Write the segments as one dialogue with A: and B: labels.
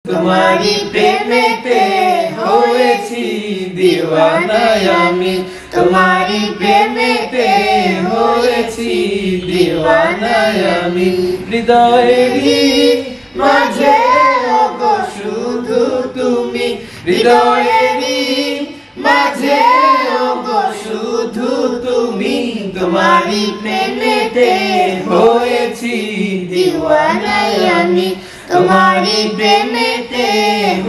A: তোমারি প্রেমেতে হয়েছি দিওয়ানা আমি, তোমারি প্রেমেতে হয়েছি দিওয়ানা আমি। হৃদয়েরই মাঝে ওগো শুধু তুমি, হৃদয়েরই মাঝে ওগো শুধু তুমি, তোমারি প্রেমেতে হয়েছি দিওয়ানা আমি, তোমারি প্রেমেতে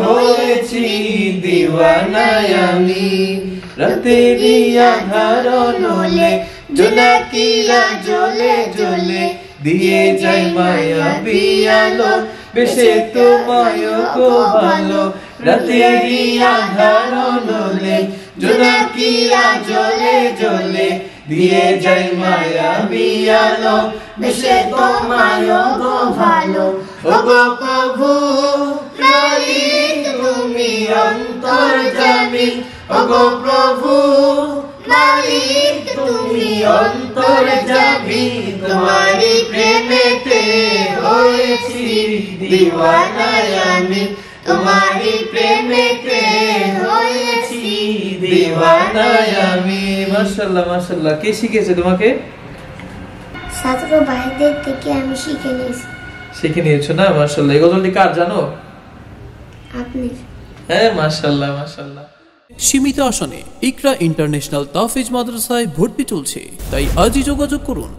A: হয়েছি দিওয়ানা আমি। রাতেরি আঁধার নলে জোনাকিরা জ্বলে জ্বলে দিয়ে যাই মায়াবী আলো, বেশে তোমায় গো ভালো। রাতেরি আঁধার নলে জোনাকিরা জ্বলে জ্বলে দিয়ে যাই মায়াবী আলো, বেশে তোমায় গো ভালো। ওগো প্রভু মালিক তুমি অন্তর্যামী, ওগো প্রভু মালিক তুমি অন্তর্যামী, তোমারি প্রেমেতে হয়েছি দিওয়ানা আমি, তোমারি প্রেমেতে হয়েছি দিওয়ানা আমি। মাশাআল্লাহ মাশাআল্লাহ। কে শিখিয়েছে তোমাকে?
B: ছাত্র ভাইদের থেকে আমি শিখে নিয়েছি।
A: শিখে নিয়েছো না? মাশাআল্লাহ। এই গজলটি কার জানো?
B: আপনি?
A: হ্যাঁ মাশাআল্লাহ মাশাআল্লাহ।
C: সীমিত আসনে ইকরা ইন্টারন্যাশনাল তাফিজ মাদ্রাসায় ভর্তি চলছে, তাই আজই যোগাযোগ করুন